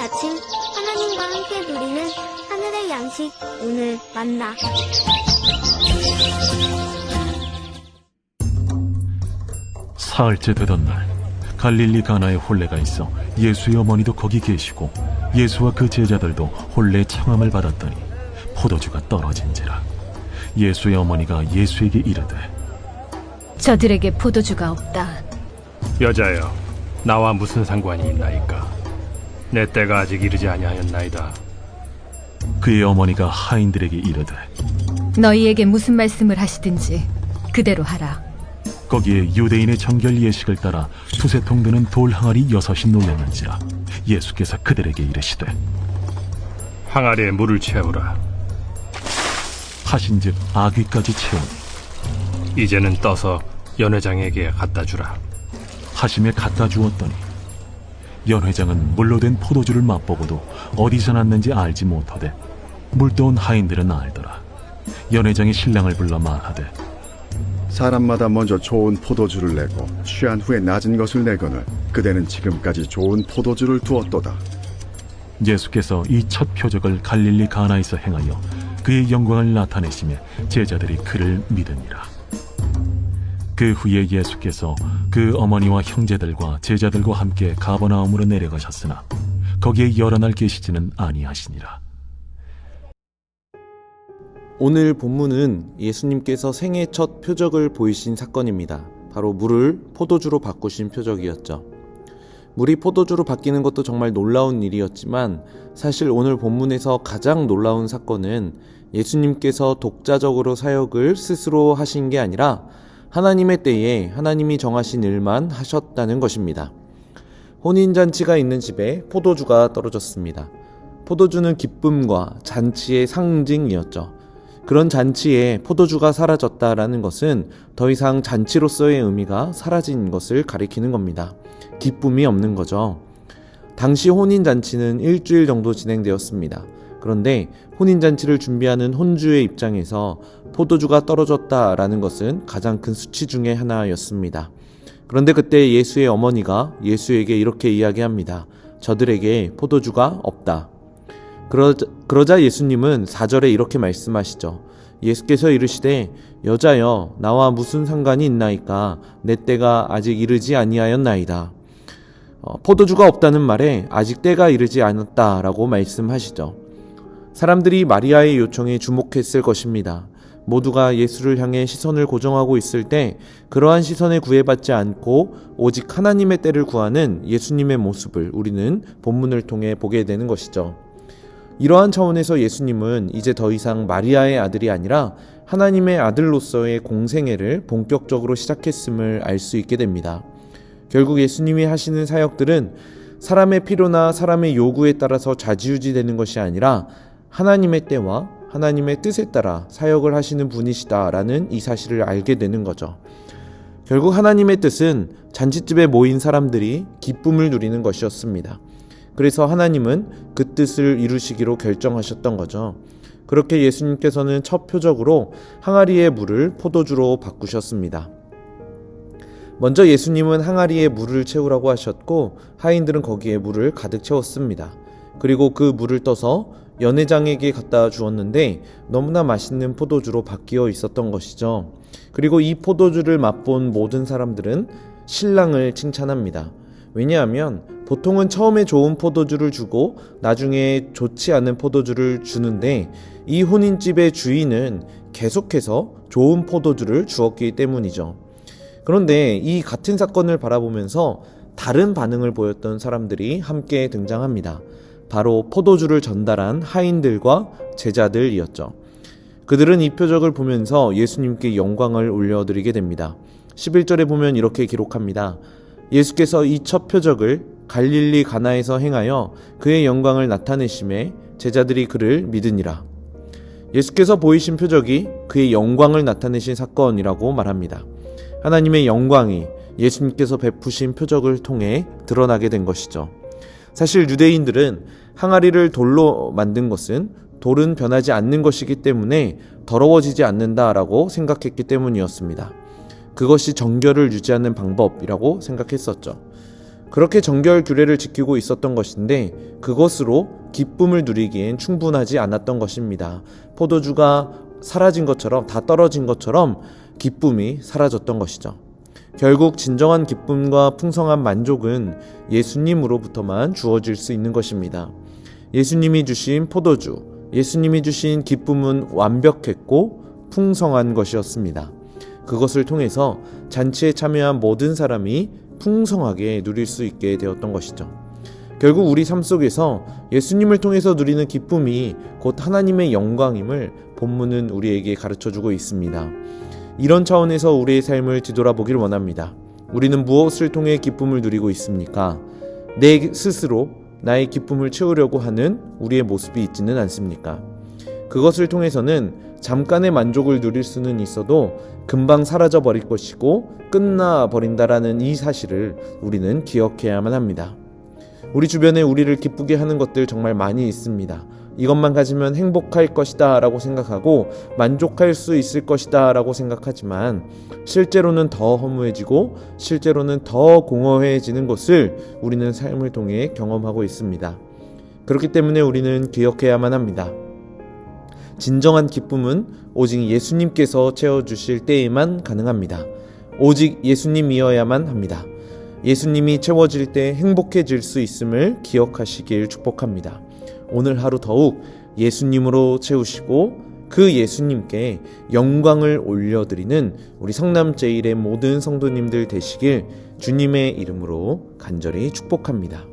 아침 하나님과 함께 누리는 하늘의 양식 오늘 만나. 사흘째 되던 날 갈릴리 가나에 혼례가 있어 예수의 어머니도 거기 계시고 예수와 그 제자들도 혼례 청함을 받았더니 포도주가 떨어진지라. 예수의 어머니가 예수에게 이르되 저들에게 포도주가 없다. 여자여, 나와 무슨 상관이 있나이까? 내 때가 아직 이르지 아니하였나이다. 그의 어머니가 하인들에게 이르되 너희에게 무슨 말씀을 하시든지 그대로 하라. 거기에 유대인의 정결 예식을 따라 두세 통 드는 돌 항아리 6이 놓였는지라. 예수께서 그들에게 이르시되 항아리에 물을 채우라. 하신즉 아귀까지 채우니 이제는 떠서 연회장에게 갖다 주라. 하심에 갖다 주었더니 연회장은 물로 된 포도주를 맛보고도 어디서 났는지 알지 못하되 물떠온 하인들은 알더라. 연회장이 신랑을 불러 말하되 사람마다 먼저 좋은 포도주를 내고 취한 후에 낮은 것을 내거늘 그대는 지금까지 좋은 포도주를 두었도다. 예수께서 이 첫 표적을 갈릴리 가나에서 행하여 그의 영광을 나타내시며 제자들이 그를 믿으니라. 그 후에 예수께서 그 어머니와 형제들과 제자들과 함께 가버나움으로 내려가셨으나 거기에 여러 날 계시지는 아니하시니라. 오늘 본문은 예수님께서 생애 첫 표적을 보이신 사건입니다. 바로 물을 포도주로 바꾸신 표적이었죠. 물이 포도주로 바뀌는 것도 정말 놀라운 일이었지만 사실 오늘 본문에서 가장 놀라운 사건은 예수님께서 독자적으로 사역을 스스로 하신 게 아니라 하나님의 때에 하나님이 정하신 일만 하셨다는 것입니다. 혼인잔치가 있는 집에 포도주가 떨어졌습니다. 포도주는 기쁨과 잔치의 상징이었죠. 그런 잔치에 포도주가 사라졌다라는 것은 더 이상 잔치로서의 의미가 사라진 것을 가리키는 겁니다. 기쁨이 없는 거죠. 당시 혼인잔치는 일주일 정도 진행되었습니다. 그런데 혼인잔치를 준비하는 혼주의 입장에서 포도주가 떨어졌다라는 것은 가장 큰 수치 중에 하나였습니다. 그런데 그때 예수의 어머니가 예수에게 이렇게 이야기합니다. 저들에게 포도주가 없다. 그러자 예수님은 4절에 이렇게 말씀하시죠. 예수께서 이르시되 여자여 나와 무슨 상관이 있나이까? 내 때가 아직 이르지 아니하였나이다. 포도주가 없다는 말에 아직 때가 이르지 않았다라고 말씀하시죠. 사람들이 마리아의 요청에 주목했을 것입니다. 모두가 예수를 향해 시선을 고정하고 있을 때 그러한 시선에 구애받지 않고 오직 하나님의 때를 구하는 예수님의 모습을 우리는 본문을 통해 보게 되는 것이죠. 이러한 차원에서 예수님은 이제 더 이상 마리아의 아들이 아니라 하나님의 아들로서의 공생애를 본격적으로 시작했음을 알 수 있게 됩니다. 결국 예수님이 하시는 사역들은 사람의 필요나 사람의 요구에 따라서 좌지우지되는 것이 아니라 하나님의 때와 하나님의 뜻에 따라 사역을 하시는 분이시다라는 이 사실을 알게 되는 거죠. 결국 하나님의 뜻은 잔치집에 모인 사람들이 기쁨을 누리는 것이었습니다. 그래서 하나님은 그 뜻을 이루시기로 결정하셨던 거죠. 그렇게 예수님께서는 첫 표적으로 항아리의 물을 포도주로 바꾸셨습니다. 먼저 예수님은 항아리에 물을 채우라고 하셨고 하인들은 거기에 물을 가득 채웠습니다. 그리고 그 물을 떠서 연회장에게 갖다 주었는데 너무나 맛있는 포도주로 바뀌어 있었던 것이죠. 그리고 이 포도주를 맛본 모든 사람들은 신랑을 칭찬합니다. 왜냐하면 보통은 처음에 좋은 포도주를 주고 나중에 좋지 않은 포도주를 주는데 이 혼인집의 주인은 계속해서 좋은 포도주를 주었기 때문이죠. 그런데 이 같은 사건을 바라보면서 다른 반응을 보였던 사람들이 함께 등장합니다. 바로 포도주를 전달한 하인들과 제자들이었죠. 그들은 이 표적을 보면서 예수님께 영광을 올려드리게 됩니다. 11절에 보면 이렇게 기록합니다. 예수께서 이 첫 표적을 갈릴리 가나에서 행하여 그의 영광을 나타내심에 제자들이 그를 믿으니라. 예수께서 보이신 표적이 그의 영광을 나타내신 사건이라고 말합니다. 하나님의 영광이 예수님께서 베푸신 표적을 통해 드러나게 된 것이죠. 사실 유대인들은 항아리를 돌로 만든 것은 돌은 변하지 않는 것이기 때문에 더러워지지 않는다라고 생각했기 때문이었습니다. 그것이 정결을 유지하는 방법이라고 생각했었죠. 그렇게 정결 규례를 지키고 있었던 것인데 그것으로 기쁨을 누리기엔 충분하지 않았던 것입니다. 포도주가 사라진 것처럼, 다 떨어진 것처럼 기쁨이 사라졌던 것이죠. 결국 진정한 기쁨과 풍성한 만족은 예수님으로부터만 주어질 수 있는 것입니다. 예수님이 주신 포도주, 예수님이 주신 기쁨은 완벽했고 풍성한 것이었습니다. 그것을 통해서 잔치에 참여한 모든 사람이 풍성하게 누릴 수 있게 되었던 것이죠. 결국 우리 삶 속에서 예수님을 통해서 누리는 기쁨이 곧 하나님의 영광임을 본문은 우리에게 가르쳐주고 있습니다. 이런 차원에서 우리의 삶을 뒤돌아보길 원합니다. 우리는 무엇을 통해 기쁨을 누리고 있습니까? 내 스스로 나의 기쁨을 채우려고 하는 우리의 모습이 있지는 않습니까? 그것을 통해서는 잠깐의 만족을 누릴 수는 있어도 금방 사라져 버릴 것이고 끝나버린다라는 이 사실을 우리는 기억해야만 합니다. 우리 주변에 우리를 기쁘게 하는 것들 정말 많이 있습니다. 이것만 가지면 행복할 것이다 라고 생각하고 만족할 수 있을 것이다 라고 생각하지만 실제로는 더 허무해지고 실제로는 더 공허해지는 것을 우리는 삶을 통해 경험하고 있습니다. 그렇기 때문에 우리는 기억해야만 합니다. 진정한 기쁨은 오직 예수님께서 채워주실 때에만 가능합니다. 오직 예수님이어야만 합니다. 예수님이 채워질 때 행복해질 수 있음을 기억하시길 축복합니다. 오늘 하루 더욱 예수님으로 채우시고 그 예수님께 영광을 올려드리는 우리 성남제일의 모든 성도님들 되시길 주님의 이름으로 간절히 축복합니다.